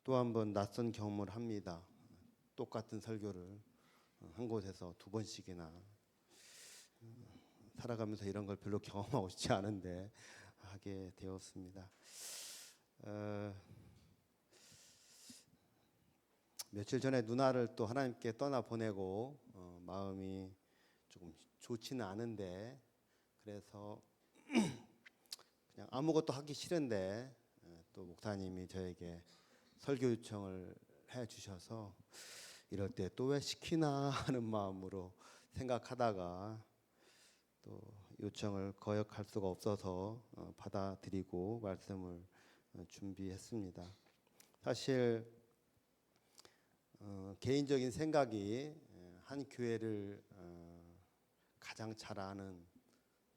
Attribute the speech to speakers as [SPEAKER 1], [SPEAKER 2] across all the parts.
[SPEAKER 1] 또 한 번 낯선 경험을 합니다. 똑같은 설교를 한 곳에서 두 번씩이나 살아가면서 이런 걸 별로 경험하고 싶지 않은데 하게 되었습니다. 며칠 전에 누나를 또 하나님께 떠나 보내고 마음이 조금 좋지는 않은데, 그래서 그냥 아무것도 하기 싫은데 또 목사님이 저에게 설교 요청을 해 주셔서 이럴 때 또 왜 시키나 하는 마음으로 생각하다가 또 요청을 거역할 수가 없어서 받아들이고 말씀을 준비했습니다. 사실 개인적인 생각이 한 교회를 가장 잘 아는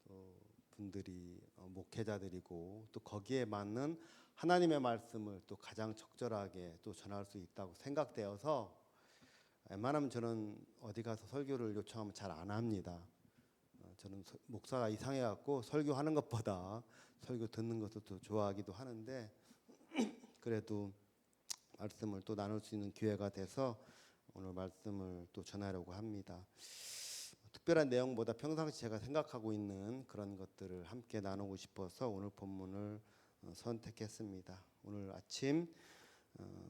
[SPEAKER 1] 또 분들이 목회자들이고, 또 거기에 맞는 하나님의 말씀을 또 가장 적절하게 또 전할 수 있다고 생각되어서 웬만하면 저는 어디 가서 설교를 요청하면 잘 안 합니다. 저는 목사가 이상해갖고 설교하는 것보다 설교 듣는 것도 더 좋아하기도 하는데, 그래도 말씀을 또 나눌 수 있는 기회가 돼서 오늘 말씀을 또 전하려고 합니다. 특별한 내용보다 평상시 제가 생각하고 있는 그런 것들을 함께 나누고 싶어서 오늘 본문을 선택했습니다. 오늘 아침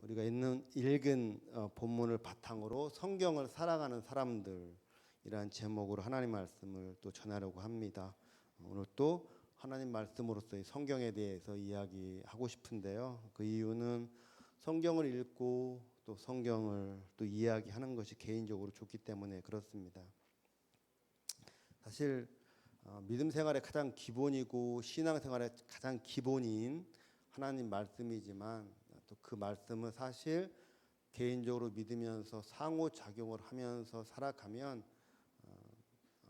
[SPEAKER 1] 우리가 읽은 본문을 바탕으로 성경을 살아가는 사람들이라는 제목으로 하나님 말씀을 또 전하려고 합니다. 오늘 또 하나님 말씀으로서의 성경에 대해서 이야기하고 싶은데요. 그 이유는 성경을 읽고 또 성경을 또 이야기하는 것이 개인적으로 좋기 때문에 그렇습니다. 사실 믿음 생활의 가장 기본이고 신앙 생활의 가장 기본인 하나님 말씀이지만, 또 그 말씀은 사실 개인적으로 믿으면서 상호작용을 하면서 살아가면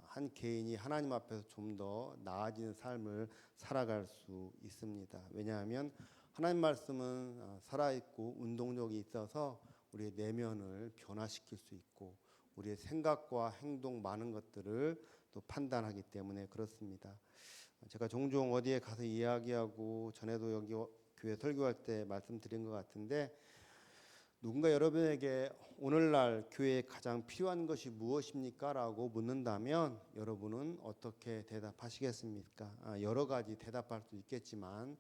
[SPEAKER 1] 한 개인이 하나님 앞에서 좀 더 나아지는 삶을 살아갈 수 있습니다. 왜냐하면 하나님 말씀은 살아있고 운동력이 있어서 우리의 내면을 변화시킬 수 있고 우리의 생각과 행동 많은 것들을 또 판단하기 때문에 그렇습니다. 제가 종종 어디에 가서 이야기하고 전에도 여기 교회 설교할 때 말씀드린 것 같은데, 누군가 여러분에게 오늘날 교회에 가장 필요한 것이 무엇입니까? 라고 묻는다면 여러분은 어떻게 대답하시겠습니까? 여러 가지 대답할 수 있겠지만,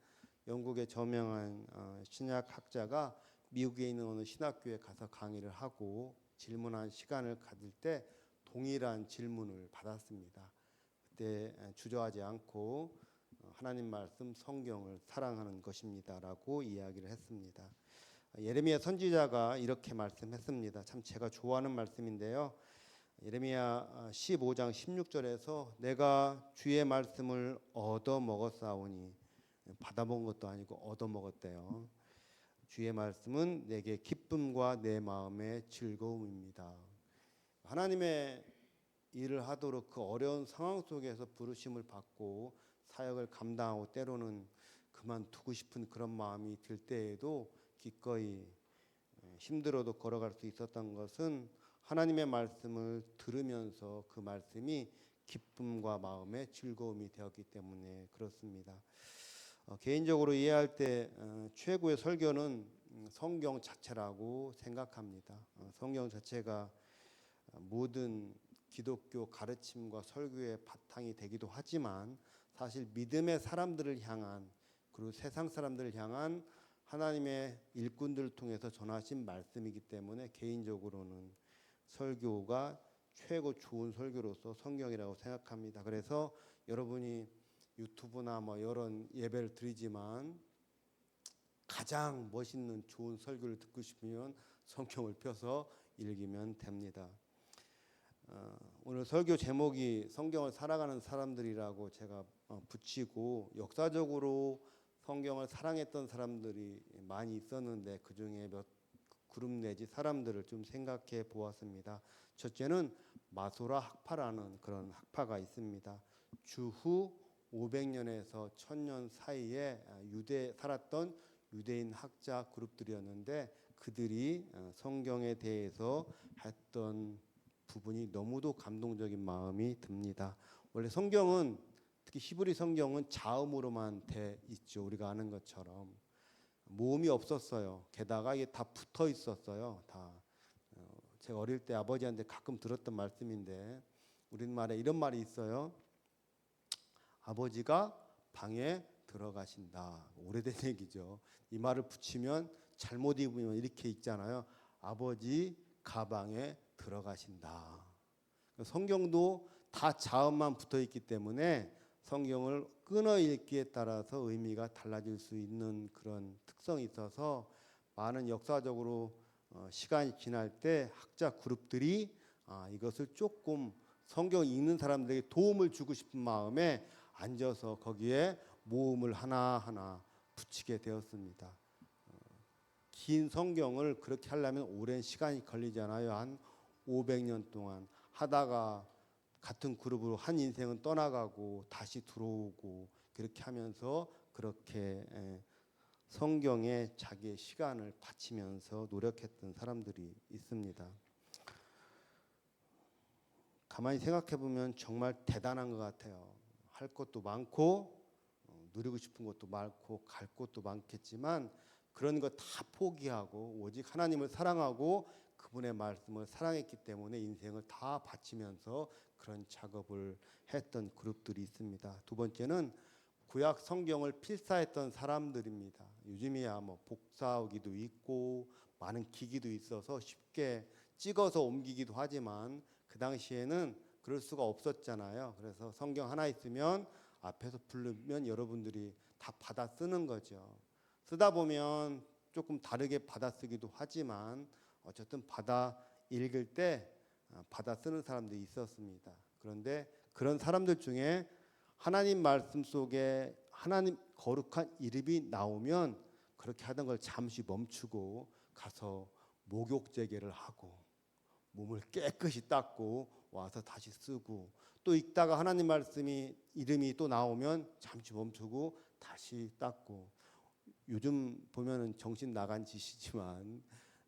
[SPEAKER 1] 영국의 저명한 신약학자가 미국에 있는 어느 신학교에 가서 강의를 하고 질문한 시간을 가질 때 동일한 질문을 받았습니다. 그때 주저하지 않고 하나님 말씀 성경을 사랑하는 것입니다 라고 이야기를 했습니다. 예레미야 선지자가 이렇게 말씀했습니다. 참 제가 좋아하는 말씀인데요. 예레미야 15장 16절에서 내가 주의 말씀을 얻어 먹었사오니, 받아먹은 것도 아니고 얻어 먹었대요. 주의 말씀은 내게 기쁨과 내 마음의 즐거움입니다. 하나님의 일을 하도록 그 어려운 상황 속에서 부르심을 받고 사역을 감당하고 때로는 그만두고 싶은 그런 마음이 들 때에도 기꺼이 힘들어도 걸어갈 수 있었던 것은 하나님의 말씀을 들으면서 그 말씀이 기쁨과 마음의 즐거움이 되었기 때문에 그렇습니다. 개인적으로 이해할 때 최고의 설교는 성경 자체라고 생각합니다. 성경 자체가 모든 기독교 가르침과 설교의 바탕이 되기도 하지만, 사실 믿음의 사람들을 향한, 그리고 세상 사람들을 향한 하나님의 일꾼들을 통해서 전하신 말씀이기 때문에 개인적으로는 설교가 최고 좋은 설교로서 성경이라고 생각합니다. 그래서 여러분이 유튜브나 이런 예배를 드리지만 가장 멋있는 좋은 설교를 듣고 싶으면 성경을 펴서 읽으면 됩니다. 오늘 설교 제목이 성경을 살아가는 사람들이라고 제가 붙이고, 역사적으로 성경을 사랑했던 사람들이 많이 있었는데 그 중에 몇 그룹 내지 사람들을 좀 생각해 보았습니다. 첫째는 마소라 학파라는 그런 학파가 있습니다. 주후 500년에서 1000년 사이에 살았던 유대인 학자 그룹들이었는데, 그들이 성경에 대해서 했던 부분이 너무도 감동적인 마음이 듭니다. 원래 성경은 특히 히브리 성경은 자음으로만 돼 있죠. 우리가 아는 것처럼 모음이 없었어요. 게다가 이게 다 붙어 있었어요. 다 제가 어릴 때 아버지한테 가끔 들었던 말씀인데 우리말에 이런 말이 있어요. 아버지가 방에 들어가신다. 오래된 얘기죠. 이 말을 붙이면 잘못 입으면 이렇게 읽잖아요. 아버지 가방에 들어가신다. 성경도 다 자음만 붙어 있기 때문에 성경을 끊어 읽기에 따라서 의미가 달라질 수 있는 그런 특성이 있어서 많은 역사적으로 시간이 지날 때 학자 그룹들이 이것을 조금 성경 읽는 사람들에게 도움을 주고 싶은 마음에 앉아서 거기에 모음을 하나하나 붙이게 되었습니다. 긴 성경을 그렇게 하려면 오랜 시간이 걸리잖아요. 한 500년 동안 하다가 같은 그룹으로 한 인생은 떠나가고 다시 들어오고 그렇게 하면서 그렇게 성경에 자기의 시간을 바치면서 노력했던 사람들이 있습니다. 가만히 생각해 보면 정말 대단한 것 같아요. 할 것도 많고 누리고 싶은 것도 많고 갈 곳도 많겠지만 그런 거 다 포기하고 오직 하나님을 사랑하고 그분의 말씀을 사랑했기 때문에 인생을 다 바치면서 그런 작업을 했던 그룹들이 있습니다. 두 번째는 구약 성경을 필사했던 사람들입니다. 요즘이야 뭐 복사하기도 있고 많은 기기도 있어서 쉽게 찍어서 옮기기도 하지만 그 당시에는 그럴 수가 없었잖아요. 그래서 성경 하나 있으면 앞에서 부르면 여러분들이 다 받아 쓰는 거죠. 쓰다 보면 조금 다르게 받아 쓰기도 하지만 어쨌든 받아 읽을 때 받아 쓰는 사람들이 있었습니다. 그런데 그런 사람들 중에 하나님 말씀 속에 하나님 거룩한 이름이 나오면 그렇게 하던 걸 잠시 멈추고 가서 목욕 재개를 하고 몸을 깨끗이 닦고 와서 다시 쓰고 또 읽다가 하나님 말씀이 이름이 또 나오면 잠시 멈추고 다시 닦고 요즘 보면은 정신 나간 짓이지만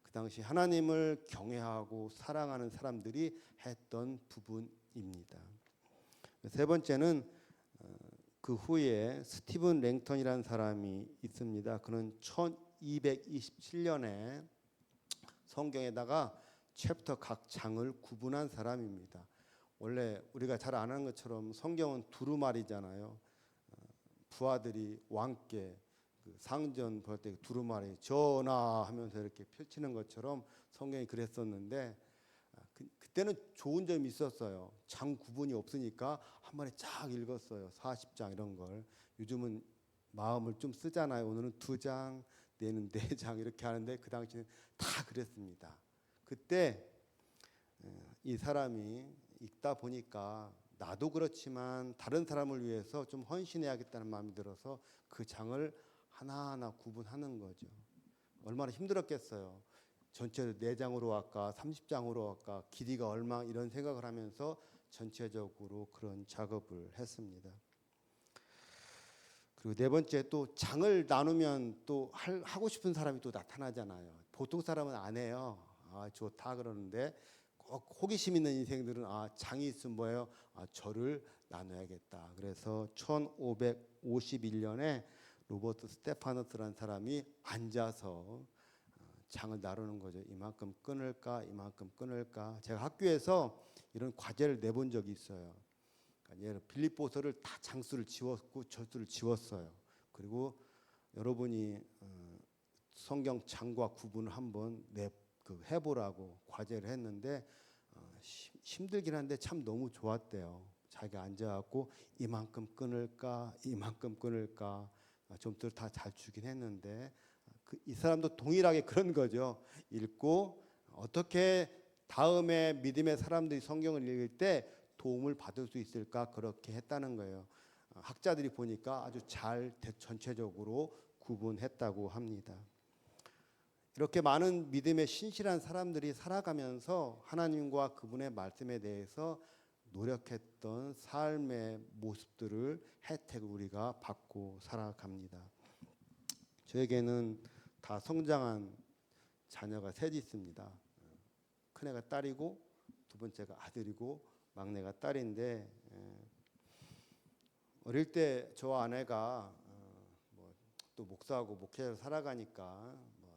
[SPEAKER 1] 그 당시 하나님을 경외하고 사랑하는 사람들이 했던 부분입니다. 세 번째는 그 후에 스티븐 랭턴이라는 사람이 있습니다. 그는 1227년에 성경에다가 챕터 각 장을 구분한 사람입니다. 원래 우리가 잘 아는 것처럼 성경은 두루마리잖아요. 부하들이 왕께 그 상전 볼 때 두루마리 전하하면서 이렇게 펼치는 것처럼 성경이 그랬었는데 그때는 좋은 점이 있었어요. 장 구분이 없으니까 한 번에 쫙 읽었어요. 40장 이런 걸. 요즘은 마음을 좀 쓰잖아요. 오늘은 2장, 내일은 4장 이렇게 하는데 그 당시는 다 그랬습니다. 그때 이 사람이 읽다 보니까 나도 그렇지만 다른 사람을 위해서 좀 헌신해야겠다는 마음이 들어서 그 장을 하나하나 구분하는 거죠. 얼마나 힘들었겠어요. 전체를 4장으로 할까 30장으로 할까 길이가 얼마 이런 생각을 하면서 전체적으로 그런 작업을 했습니다. 그리고 네 번째 또 장을 나누면 또 하고 싶은 사람이 또 나타나잖아요. 보통 사람은 안 해요. 좋다 그러는데 꼭 호기심 있는 인생들은 장이 있으면 뭐예요? 저를 나눠야겠다. 그래서 1551년에 로버트 스테파너스라는 사람이 앉아서 장을 나누는 거죠. 이만큼 끊을까, 이만큼 끊을까. 제가 학교에서 이런 과제를 내본 적이 있어요. 그러니까 빌립보서를 다 장수를 지웠고 저수를 지웠어요. 그리고 여러분이 성경 장과 구분을 한번 해보라고 과제를 했는데 힘들긴 한데 참 너무 좋았대요. 자기가 앉아갖고 이만큼 끊을까, 이만큼 끊을까. 점수를 다 잘 주긴 했는데 이 사람도 동일하게 그런 거죠. 읽고 어떻게 다음에 믿음의 사람들이 성경을 읽을 때 도움을 받을 수 있을까 그렇게 했다는 거예요. 학자들이 보니까 아주 잘 전체적으로 구분했다고 합니다. 이렇게 많은 믿음에 신실한 사람들이 살아가면서 하나님과 그분의 말씀에 대해서 노력했던 삶의 모습들을 혜택을 우리가 받고 살아갑니다. 저에게는 다 성장한 자녀가 셋 있습니다. 큰애가 딸이고 두 번째가 아들이고 막내가 딸인데 어릴 때 저와 아내가 또 목사하고 목회자로 살아가니까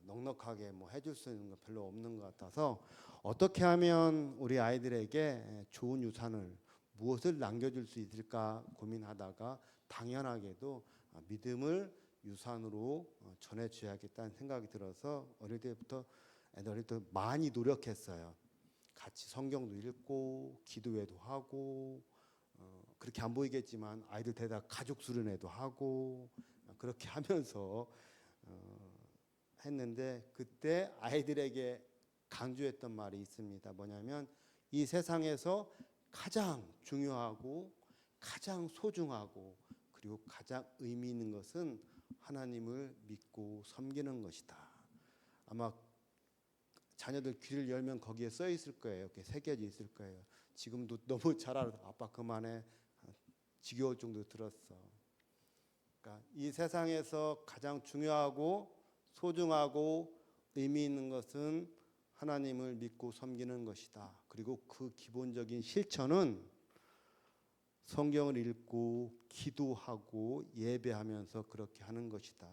[SPEAKER 1] 넉넉하게 해줄 수 있는 거 별로 없는 것 같아서 어떻게 하면 우리 아이들에게 좋은 유산을 무엇을 남겨줄 수 있을까 고민하다가 당연하게도 믿음을 유산으로 전해줘야겠다는 생각이 들어서 어릴 때부터 애들 때 많이 노력했어요. 같이 성경도 읽고 기도회도 하고 그렇게 안 보이겠지만 아이들 데다 가족 수련회도 하고 그렇게 하면서 했는데 그때 아이들에게 강조했던 말이 있습니다. 뭐냐면 이 세상에서 가장 중요하고 가장 소중하고 그리고 가장 의미 있는 것은 하나님을 믿고 섬기는 것이다. 아마 자녀들 귀를 열면 거기에 써 있을 거예요. 이렇게 새겨져 있을 거예요. 지금도 너무 잘 알아. 아빠 그만해. 지겨울 정도로 들었어. 그러니까 이 세상에서 가장 중요하고 소중하고 의미 있는 것은 하나님을 믿고 섬기는 것이다. 그리고 그 기본적인 실천은 성경을 읽고 기도하고 예배하면서 그렇게 하는 것이다.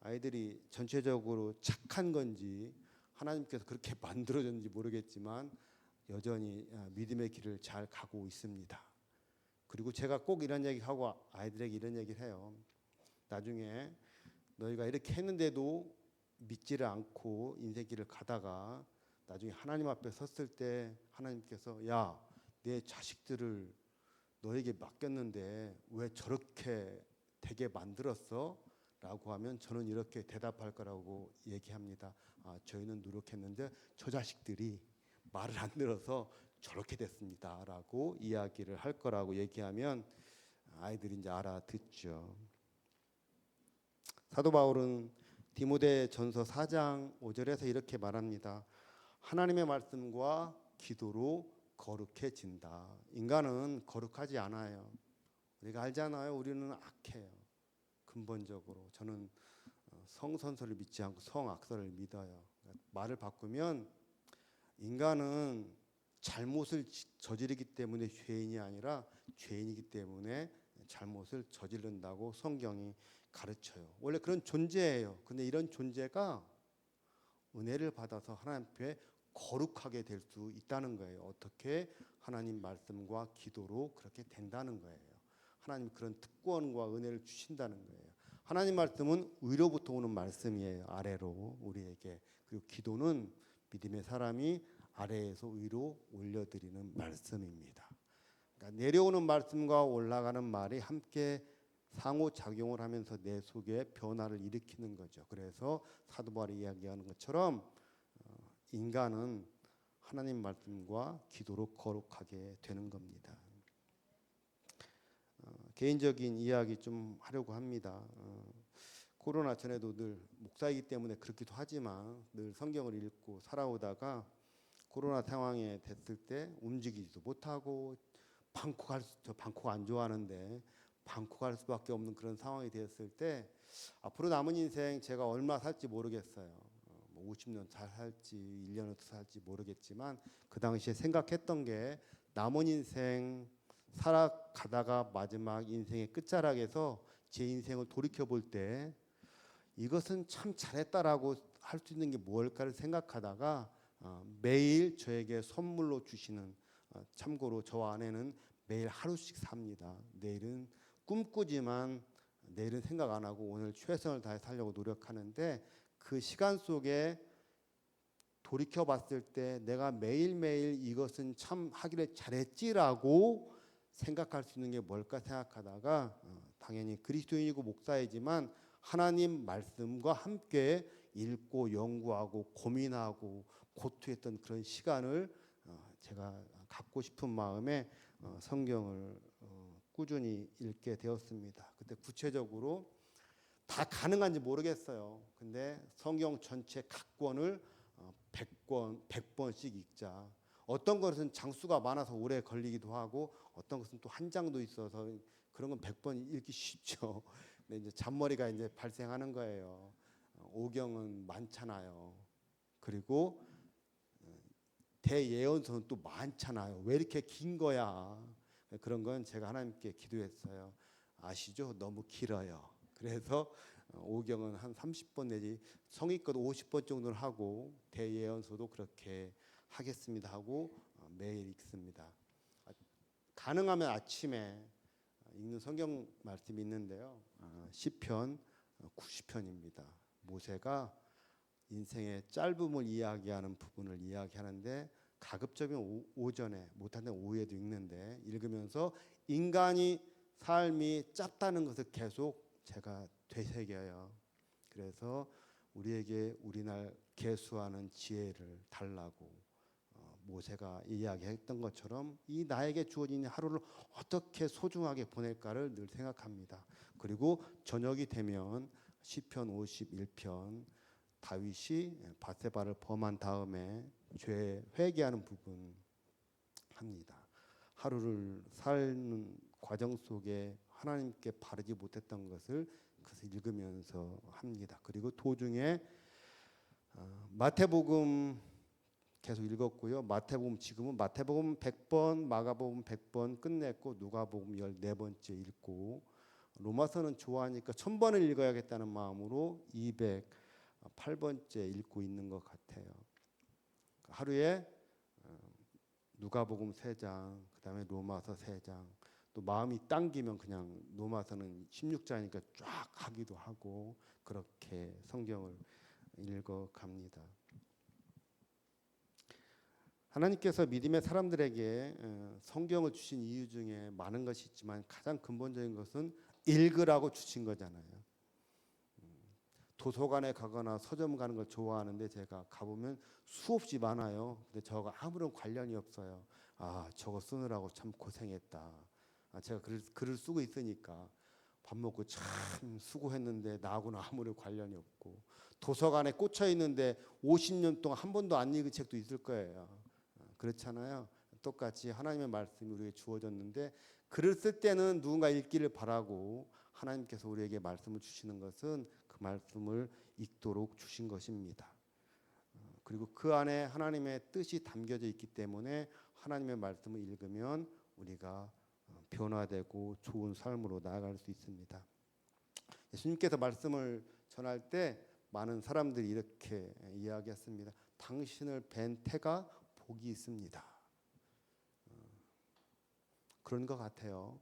[SPEAKER 1] 아이들이 전체적으로 착한 건지 하나님께서 그렇게 만들어졌는지 모르겠지만 여전히 믿음의 길을 잘 가고 있습니다. 그리고 제가 꼭 이런 얘기하고 아이들에게 이런 얘기를 해요. 나중에 너희가 이렇게 했는데도 믿지를 않고 인생길을 가다가 나중에 하나님 앞에 섰을 때 하나님께서 야, 내 자식들을 너에게 맡겼는데 왜 저렇게 되게 만들었어? 라고 하면 저는 이렇게 대답할 거라고 얘기합니다. 저희는 노력했는데 저 자식들이 말을 안 들어서 저렇게 됐습니다. 라고 이야기를 할 거라고 얘기하면 아이들이 이제 알아듣죠. 사도 바울은 디모데전서 4장 5절에서 이렇게 말합니다. 하나님의 말씀과 기도로 거룩해진다. 인간은 거룩하지 않아요. 우리가 알잖아요. 우리는 악해요. 근본적으로 저는 성선설을 믿지 않고 성악설을 믿어요. 말을 바꾸면 인간은 잘못을 저지르기 때문에 죄인이 아니라 죄인이기 때문에 잘못을 저지른다고 성경이 가르쳐요. 원래 그런 존재예요. 근데 이런 존재가 은혜를 받아서 하나님 앞에 거룩하게 될 수 있다는 거예요. 어떻게? 하나님 말씀과 기도로 그렇게 된다는 거예요. 하나님 그런 특권과 은혜를 주신다는 거예요. 하나님 말씀은 위로부터 오는 말씀이에요. 아래로 우리에게. 그리고 기도는 믿음의 사람이 아래에서 위로 올려드리는 말씀입니다. 그러니까 내려오는 말씀과 올라가는 말이 함께 상호작용을 하면서 내 속에 변화를 일으키는 거죠. 그래서 사도 바울이 이야기하는 것처럼 인간은 하나님 말씀과 기도로 거룩하게 되는 겁니다. 개인적인 이야기 좀 하려고 합니다. 코로나 전에도 늘 목사이기 때문에 그렇기도 하지만 늘 성경을 읽고 살아오다가 코로나 상황에 됐을 때 움직이지도 못하고 저 방콕 안 좋아하는데 방콕 갈 수밖에 없는 그런 상황이 되었을 때 앞으로 남은 인생 제가 얼마 살지 모르겠어요. 50년 잘 살지 1년을 더 살지 모르겠지만 그 당시에 생각했던 게 남은 인생 살아가다가 마지막 인생의 끝자락에서 제 인생을 돌이켜 볼 때 이것은 참 잘했다라고 할 수 있는 게 뭘까를 생각하다가 매일 저에게 선물로 주시는 참고로 저와 아내는 매일 하루씩 삽니다. 내일은 꿈꾸지만 내일은 생각 안 하고 오늘 최선을 다해 살려고 노력하는데 그 시간 속에 돌이켜 봤을 때 내가 매일매일 이것은 참 하기를 잘했지라고 생각할 수 있는 게 뭘까 생각하다가 당연히 그리스도인이고 목사이지만 하나님 말씀과 함께 읽고 연구하고 고민하고 고투했던 그런 시간을 제가 갖고 싶은 마음에 성경을 꾸준히 읽게 되었습니다. 그때 구체적으로 다 가능한지 모르겠어요. 근데 성경 전체 각 권을 100번씩 읽자. 어떤 것은 장수가 많아서 오래 걸리기도 하고 어떤 것은 또 한 장도 있어서 그런 건 100번 읽기 쉽죠. 근데 이제 잔머리가 이제 발생하는 거예요. 오경은 많잖아요. 그리고 대예언서는 또 많잖아요. 왜 이렇게 긴 거야? 그런 건 제가 하나님께 기도했어요. 아시죠? 너무 길어요. 그래서 오경은 한 30번 내지 성의껏 50번 정도는 하고 대예언서도 그렇게 하겠습니다 하고 매일 읽습니다. 가능하면 아침에 읽는 성경 말씀이 있는데요. 시편 90편입니다. 모세가 인생의 짧음을 이야기하는 부분을 이야기하는데 가급적이면 오전에 못하는 오후에도 읽는데 읽으면서 인간이 삶이 짧다는 것을 계속 제가 되새겨요. 그래서 우리에게 우리날 계수하는 지혜를 달라고 모세가 이야기했던 것처럼 이 나에게 주어진 하루를 어떻게 소중하게 보낼까를 늘 생각합니다. 그리고 저녁이 되면 시편 51편 다윗이 밧세바를 범한 다음에 죄 회개하는 부분 합니다. 하루를 사는 과정 속에 하나님께 바르지 못했던 것을 그것을 읽으면서 합니다. 그리고 도중에 마태복음 계속 읽었고요. 마태복음 지금은 마태복음 100번, 마가복음 100번 끝냈고 누가복음 14번째 읽고 로마서는 좋아하니까 1000번을 읽어야겠다는 마음으로 208번째 읽고 있는 것 같아요. 하루에 누가복음 3장, 그다음에 로마서 3장, 또 마음이 당기면 그냥 로마서는 16장이니까 쫙 하기도 하고 그렇게 성경을 읽어갑니다. 하나님께서 믿음의 사람들에게 성경을 주신 이유 중에 많은 것이 있지만 가장 근본적인 것은 읽으라고 주신 거잖아요. 도서관에 가거나 서점 가는 걸 좋아하는데 제가 가보면 수없이 많아요. 근데 저가 아무런 관련이 없어요. 아, 저거 쓰느라고 참 고생했다. 제가 글을 쓰고 있으니까 밥 먹고 참 수고했는데 나하고는 아무런 관련이 없고 도서관에 꽂혀 있는데 50년 동안 한 번도 안 읽은 책도 있을 거예요. 그렇잖아요. 똑같이 하나님의 말씀이 우리에게 주어졌는데 글을 쓸 때는 누군가 읽기를 바라고 하나님께서 우리에게 말씀을 주시는 것은 그 말씀을 읽도록 주신 것입니다. 그리고 그 안에 하나님의 뜻이 담겨져 있기 때문에 하나님의 말씀을 읽으면 우리가 변화되고 좋은 삶으로 나아갈 수 있습니다. 예수님께서 말씀을 전할 때 많은 사람들이 이렇게 이야기했습니다. 당신을 뵌 태가 복이 있습니다. 그런 것 같아요.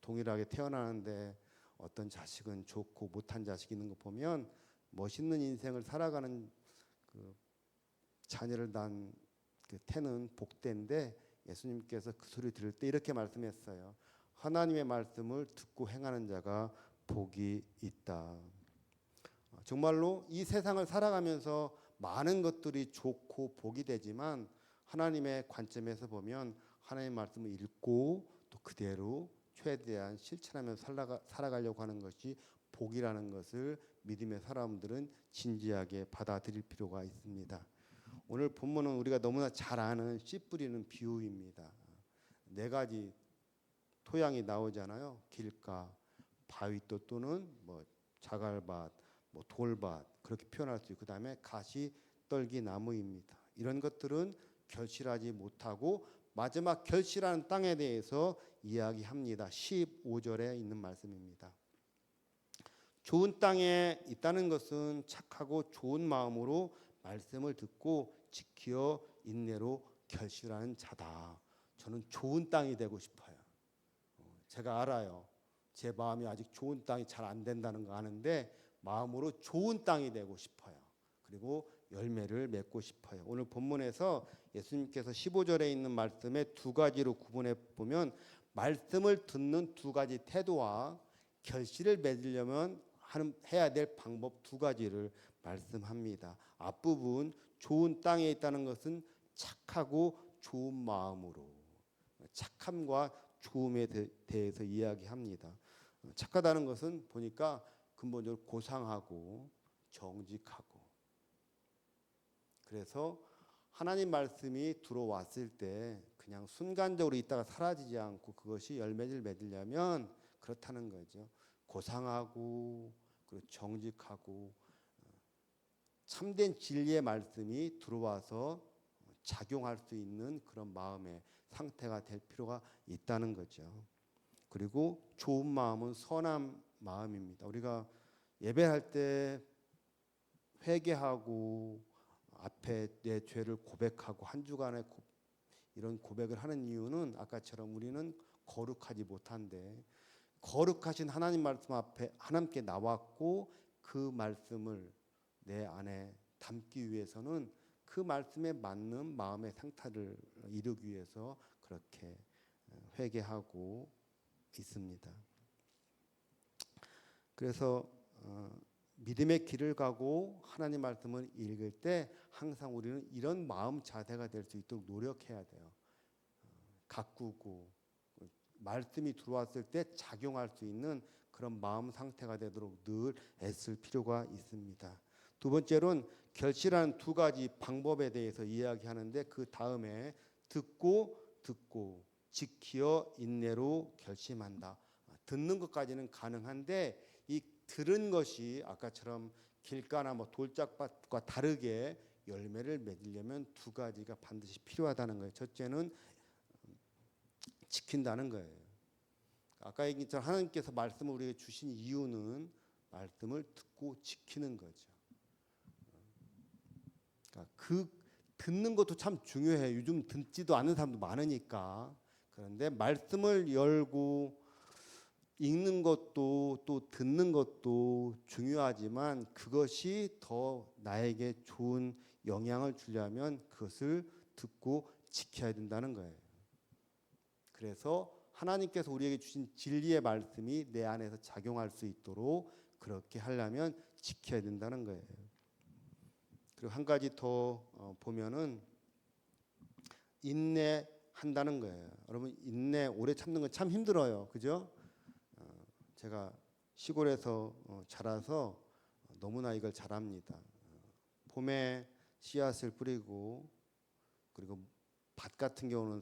[SPEAKER 1] 동일하게 태어나는데 어떤 자식은 좋고 못한 자식이 있는 거 보면 멋있는 인생을 살아가는 그 자녀를 낳은 그 태는 복된데 예수님께서 그 소리 들을 때 이렇게 말씀했어요. 하나님의 말씀을 듣고 행하는 자가 복이 있다. 정말로 이 세상을 살아가면서 많은 것들이 좋고 복이 되지만 하나님의 관점에서 보면 하나님의 말씀을 읽고 또 그대로 최대한 실천하며 살아가려고 하는 것이 복이라는 것을 믿음의 사람들은 진지하게 받아들일 필요가 있습니다. 오늘 본문은 우리가 너무나 잘 아는 씨 뿌리는 비유입니다. 4가지 토양이 나오잖아요. 길가, 바위돌 또는 자갈밭, 돌밭 그렇게 표현할 수 있고 그다음에 가시떨기 나무입니다. 이런 것들은 결실하지 못하고 마지막 결실하는 땅에 대해서 이야기합니다. 15절에 있는 말씀입니다. 좋은 땅에 있다는 것은 착하고 좋은 마음으로 말씀을 듣고 지켜 인내로 결실하는 자다. 저는 좋은 땅이 되고 싶어요. 제가 알아요. 제 마음이 아직 좋은 땅이 잘 안 된다는 거 아는데 마음으로 좋은 땅이 되고 싶어요. 그리고 열매를 맺고 싶어요. 오늘 본문에서 예수님께서 15절에 있는 말씀에 2가지로 구분해 보면 말씀을 듣는 2가지 태도와 결실을 맺으려면 해야 될 방법 2가지를 말씀합니다. 앞부분 좋은 땅에 있다는 것은 착하고 좋은 마음으로 착함과 좋음에 대해서 이야기합니다. 착하다는 것은 보니까 근본적으로 고상하고 정직하고 그래서 하나님 말씀이 들어왔을 때 그냥 순간적으로 있다가 사라지지 않고 그것이 열매를 맺으려면 그렇다는 거죠. 고상하고 그리고 정직하고 참된 진리의 말씀이 들어와서 작용할 수 있는 그런 마음의 상태가 될 필요가 있다는 거죠. 그리고 좋은 마음은 선한 마음입니다. 우리가 예배할 때 회개하고 앞에 내 죄를 고백하고 한 주간의 이런 고백을 하는 이유는 아까처럼 우리는 거룩하지 못한데 거룩하신 하나님 말씀 앞에 하나님께 나왔고 그 말씀을 내 안에 담기 위해서는 그 말씀에 맞는 마음의 상태를 이루기 위해서 그렇게 회개하고 있습니다. 그래서 믿음의 길을 가고 하나님 말씀을 읽을 때 항상 우리는 이런 마음 자세가 될 수 있도록 노력해야 돼요. 가꾸고 말씀이 들어왔을 때 작용할 수 있는 그런 마음 상태가 되도록 늘 애쓸 필요가 있습니다. 두 번째로는 결실하는 두 가지 방법에 대해서 이야기하는데 그 다음에 듣고 지키어 인내로 결심한다. 듣는 것까지는 가능한데 이 들은 것이 아까처럼 길가나 돌짝밭과 다르게 열매를 맺으려면 두 가지가 반드시 필요하다는 거예요. 첫째는 지킨다는 거예요. 아까 얘기한 것처럼 하나님께서 말씀을 우리에게 주신 이유는 말씀을 듣고 지키는 거죠. 그러니까 그 듣는 것도 참 중요해요. 요즘 듣지도 않는 사람도 많으니까. 그런데 말씀을 열고 읽는 것도 또 듣는 것도 중요하지만 그것이 더 나에게 좋은 영향을 주려면 그것을 듣고 지켜야 된다는 거예요. 그래서 하나님께서 우리에게 주신 진리의 말씀이 내 안에서 작용할 수 있도록 그렇게 하려면 지켜야 된다는 거예요. 그리고 한 가지 더 보면은 인내한다는 거예요. 여러분 인내 오래 참는 건 참 힘들어요. 그죠? 제가 시골에서 자라서 너무나 이걸 잘합니다. 봄에 씨앗을 뿌리고 그리고 밭 같은 경우는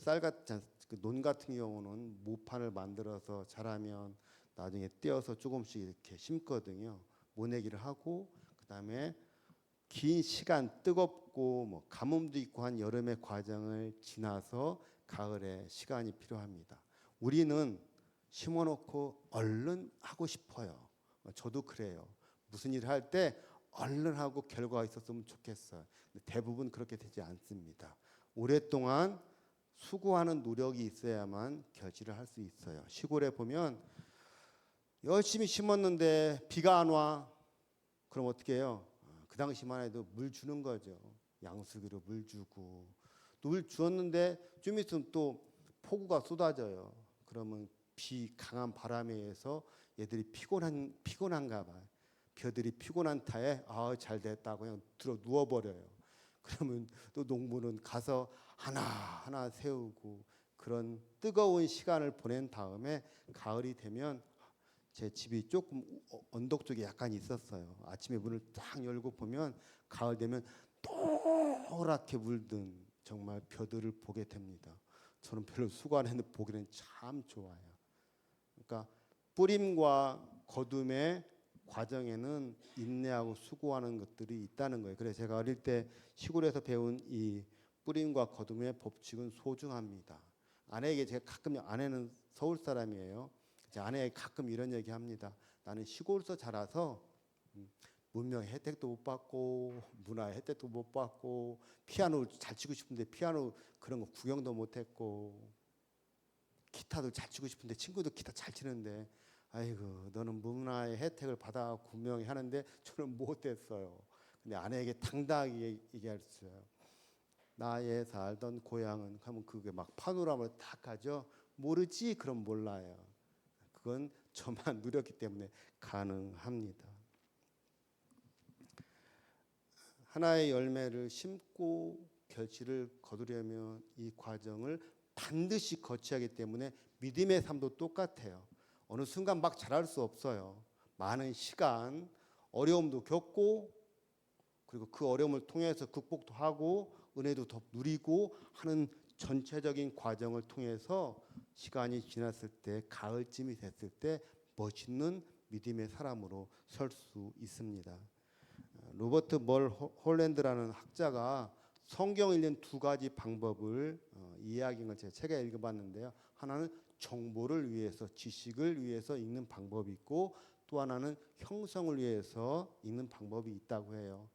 [SPEAKER 1] 논 같은 경우는 모판을 만들어서 자라면 나중에 떼어서 조금씩 이렇게 심거든요. 모내기를 하고 그다음에 긴 시간 뜨겁고 가뭄도 있고 한 여름의 과정을 지나서 가을에 시간이 필요합니다. 우리는 심어놓고 얼른 하고 싶어요. 저도 그래요. 무슨 일을 할 때 얼른 하고 결과가 있었으면 좋겠어요. 대부분 그렇게 되지 않습니다. 오랫동안 수고하는 노력이 있어야만 결실을 할 수 있어요. 시골에 보면 열심히 심었는데 비가 안 와. 그럼 어떻게 해요? 그 당시만 해도 물 주는 거죠. 양수기로 물 주고 또 물 주었는데 좀 있으면 또 폭우가 쏟아져요. 그러면 강한 바람에 의해서 얘들이 피곤한가 봐요. 벼들이 피곤한 타에 잘 됐다고 그냥 들어 누워버려요. 그러면 또 농부는 가서 하나하나 세우고 그런 뜨거운 시간을 보낸 다음에 가을이 되면 제 집이 조금 언덕 쪽에 약간 있었어요. 아침에 문을 딱 열고 보면 가을 되면 노랗게 물든 정말 벼들을 보게 됩니다. 저는 별로 수고 안 했는데 보기는 참 좋아요. 그러니까 뿌림과 거둠의 과정에는 인내하고 수고하는 것들이 있다는 거예요. 그래서 제가 어릴 때 시골에서 배운 이 뿌림과 거둠의 법칙은 소중합니다. 아내는 서울 사람이에요. 제 아내에게 가끔 이런 얘기합니다. 나는 시골에서 자라서 문명의 혜택도 못 받고 문화의 혜택도 못 받고 피아노 잘 치고 싶은데 피아노 그런 거 구경도 못 했고 기타도 잘 치고 싶은데 친구도 기타 잘 치는데 아이고 너는 문화의 혜택을 받아 분명히 하는데 저는 못했어요. 근데 아내에게 당당하게 얘기했어요. 나의 살던 고향은 하면 그게 막 파노라마로 딱 하죠. 모르지? 그럼 몰라요. 그건 저만 누렸기 때문에 가능합니다. 하나의 열매를 심고 결실을 거두려면 이 과정을 반드시 거쳐야 하기 때문에 믿음의 삶도 똑같아요. 어느 순간 막 잘할 수 없어요. 많은 시간, 어려움도 겪고 그리고 그 어려움을 통해서 극복도 하고 은혜도 더 누리고 하는 전체적인 과정을 통해서 시간이 지났을 때 가을쯤이 됐을 때 멋있는 믿음의 사람으로 설 수 있습니다. 로버트 멀 홀랜드라는 학자가 성경 읽는 두 가지 방법을 이야기한 걸 제가 책에 읽어봤는데요. 하나는 정보를 위해서, 지식을 위해서 읽는 방법이 있고, 또 하나는 형성을 위해서 읽는 방법이 있다고 해요.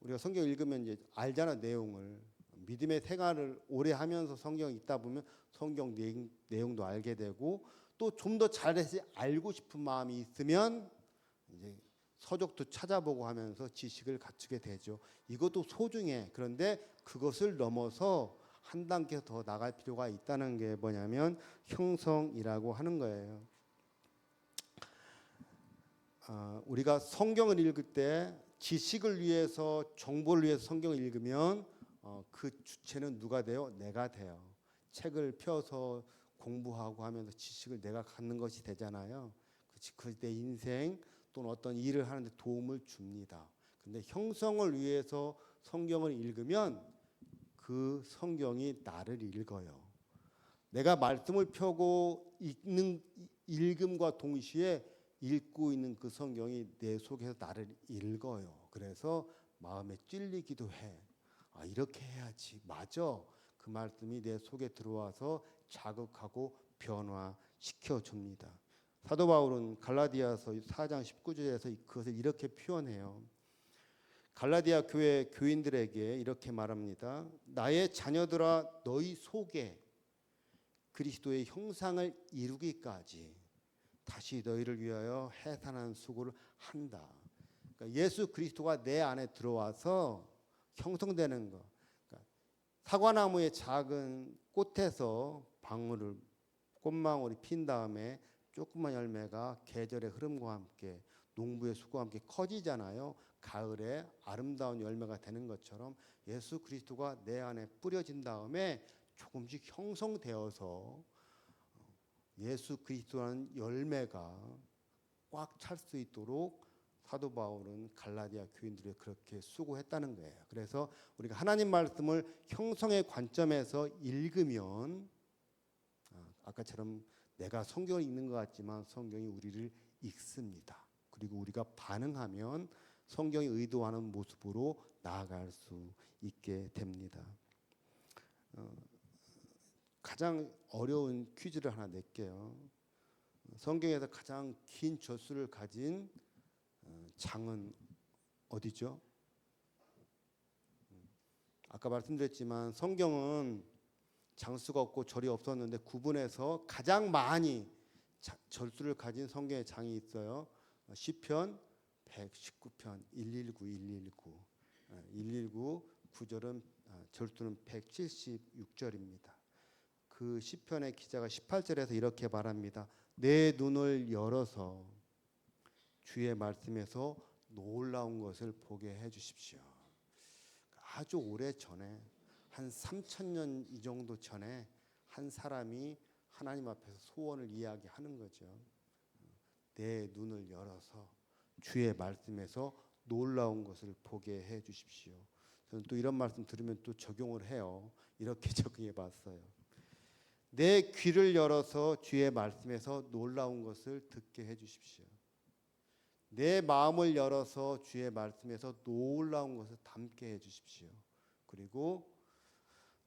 [SPEAKER 1] 우리가 성경 읽으면 이제 알잖아, 내용을. 믿음의 생활을 오래 하면서 성경 읽다 보면 성경 내용도 알게 되고, 또 좀 더 잘해서 알고 싶은 마음이 있으면 이제 서적도 찾아보고 하면서 지식을 갖추게 되죠. 이것도 소중해. 그런데 그것을 넘어서 한 단계 더 나갈 필요가 있다는 게 뭐냐면 형성이라고 하는 거예요. 우리가 성경을 읽을 때 지식을 위해서, 정보를 위해서 성경을 읽으면 그 주체는 누가 돼요? 내가 돼요. 책을 펴서 공부하고 하면서 지식을 내가 갖는 것이 되잖아요. 그 내 인생 또는 어떤 일을 하는데 도움을 줍니다. 근데 형성을 위해서 성경을 읽으면 그 성경이 나를 읽어요. 내가 말씀을 펴고 읽음과 동시에 읽고 있는 그 성경이 내 속에서 나를 읽어요. 그래서 마음에 찔리기도 해. 이렇게 해야지. 맞아. 그 말씀이 내 속에 들어와서 자극하고 변화시켜 줍니다. 사도 바울은 갈라디아서 4장 19절에서 그것을 이렇게 표현해요. 갈라디아 교회 교인들에게 이렇게 말합니다. 나의 자녀들아, 너희 속에 그리스도의 형상을 이루기까지 다시 너희를 위하여 해산하는 수고를 한다. 그러니까 예수 그리스도가 내 안에 들어와서 형성되는 것. 그러니까 사과나무의 작은 꽃에서 꽃망울이 핀 다음에 조그만 열매가 계절의 흐름과 함께, 농부의 수고와 함께 커지잖아요. 가을에 아름다운 열매가 되는 것처럼 예수 그리스도가 내 안에 뿌려진 다음에 조금씩 형성되어서 예수 그리스도라는 열매가 꽉 찰 수 있도록 사도 바울은 갈라디아 교인들이 그렇게 수고했다는 거예요. 그래서 우리가 하나님 말씀을 형성의 관점에서 읽으면 아까처럼 내가 성경을 읽는 것 같지만 성경이 우리를 읽습니다. 그리고 우리가 반응하면 성경이 의도하는 모습으로 나아갈 수 있게 됩니다. 가장 어려운 퀴즈를 하나 낼게요. 성경에서 가장 긴 젖술을 가진 장은 어디죠? 아까 말씀드렸지만 성경은 장수가 없고 절이 없었는데 구분해서 가장 많이 절수를 가진 성경의 장이 있어요. 시편 119편 119 구절은 절수는 176절입니다. 그 시편의 기자가 18절에서 이렇게 말합니다. 내 눈을 열어서 주의 말씀에서 놀라운 것을 보게 해 주십시오. 아주 오래 전에, 한 3000년 이 정도 전에 한 사람이 하나님 앞에서 소원을 이야기하는 거죠. 내 눈을 열어서 주의 말씀에서 놀라운 것을 보게 해 주십시오. 저는 또 이런 말씀 들으면 또 적용을 해요. 이렇게 적용해 봤어요. 내 귀를 열어서 주의 말씀에서 놀라운 것을 듣게 해 주십시오. 내 마음을 열어서 주의 말씀에서 놀라운 것을 담게 해 주십시오. 그리고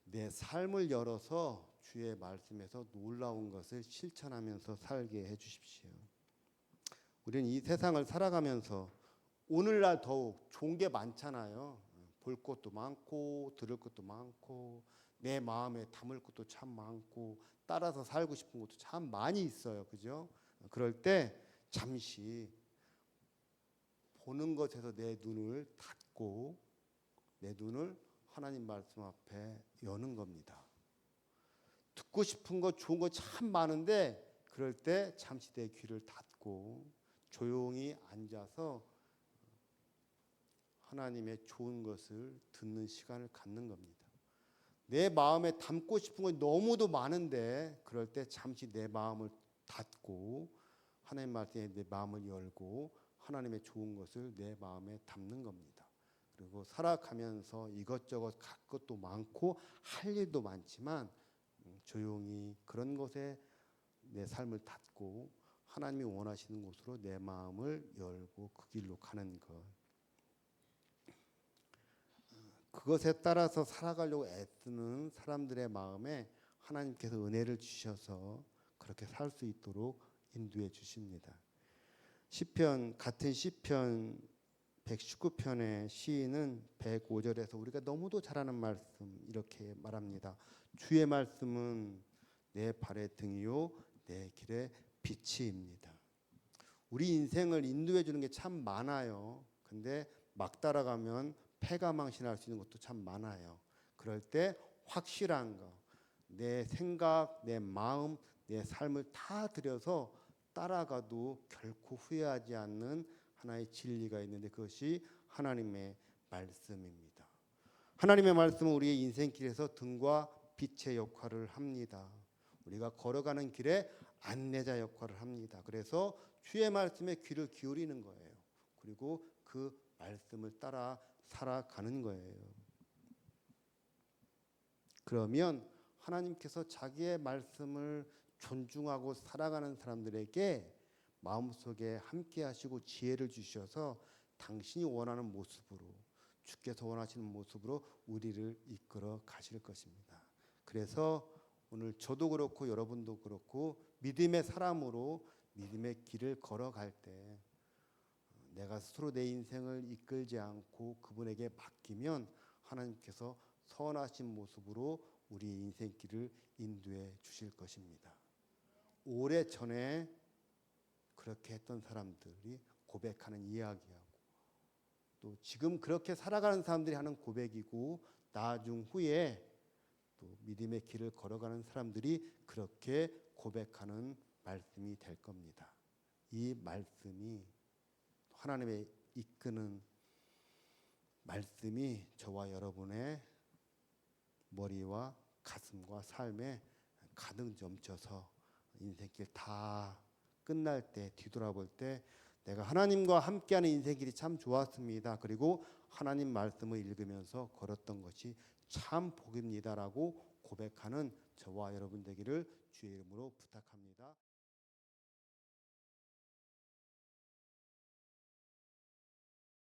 [SPEAKER 1] 내 삶을 열어서 주의 말씀에서 놀라운 것을 실천하면서 살게 해 주십시오. 우리는 이 세상을 살아가면서 오늘날 더욱 좋은 게 많잖아요. 볼 것도 많고 들을 것도 많고 내 마음에 담을 것도 참 많고 따라서 살고 싶은 것도 참 많이 있어요. 그죠? 그럴 때 잠시 보는 것에서 내 눈을 닫고 내 눈을 하나님 말씀 앞에 여는 겁니다. 듣고 싶은 거 좋은 거 참 많은데 그럴 때 잠시 내 귀를 닫고 조용히 앉아서 하나님의 좋은 것을 듣는 시간을 갖는 겁니다. 내 마음에 담고 싶은 거 너무도 많은데 그럴 때 잠시 내 마음을 닫고 하나님 말씀에 내 마음을 열고 하나님의 좋은 것을 내 마음에 담는 겁니다. 그리고 살아가면서 이것저것 갈 것도 많고 할 일도 많지만 조용히 그런 것에 내 삶을 닫고 하나님이 원하시는 곳으로 내 마음을 열고 그 길로 가는 것. 그것에 따라서 살아가려고 애쓰는 사람들의 마음에 하나님께서 은혜를 주셔서 그렇게 살 수 있도록 인도해 주십니다. 시편 같은 시편 119편의 시인은 105절에서 우리가 너무도 잘 아는 말씀 이렇게 말합니다. 주의 말씀은 내 발의 등이요 내 길의 빛이입니다. 우리 인생을 인도해 주는 게 참 많아요. 근데 막 따라가면 패가망신할 수 있는 것도 참 많아요. 그럴 때 확실한 거, 내 생각, 내 마음, 내 삶을 다 들여서 따라가도 결코 후회하지 않는 하나의 진리가 있는데 그것이 하나님의 말씀입니다. 하나님의 말씀은 우리의 인생길에서 등과 빛의 역할을 합니다. 우리가 걸어가는 길에 안내자 역할을 합니다. 그래서 주의 말씀에 귀를 기울이는 거예요. 그리고 그 말씀을 따라 살아가는 거예요. 그러면 하나님께서 자기의 말씀을 존중하고 살아가는 사람들에게 마음속에 함께 하시고 지혜를 주셔서 당신이 원하는 모습으로 주께서 원하시는 모습으로 우리를 이끌어 가실 것입니다. 그래서 오늘 저도 그렇고 여러분도 그렇고 믿음의 사람으로 믿음의 길을 걸어갈 때 내가 스스로 내 인생을 이끌지 않고 그분에게 맡기면 하나님께서 선하신 모습으로 우리의 인생길을 인도해 주실 것입니다. 오래전에 그렇게 했던 사람들이 고백하는 이야기하고 또 지금 그렇게 살아가는 사람들이 하는 고백이고 나중 후에 또 믿음의 길을 걸어가는 사람들이 그렇게 고백하는 말씀이 될 겁니다. 이 말씀이 하나님의 이끄는 말씀이 저와 여러분의 머리와 가슴과 삶에 가득 넘쳐서 인생길 다 끝날 때 뒤돌아볼 때 내가 하나님과 함께하는 인생길이 참 좋았습니다. 그리고 하나님 말씀을 읽으면서 걸었던 것이 참 복입니다라고 고백하는 저와 여러분 되기를 주의 이름으로 부탁합니다.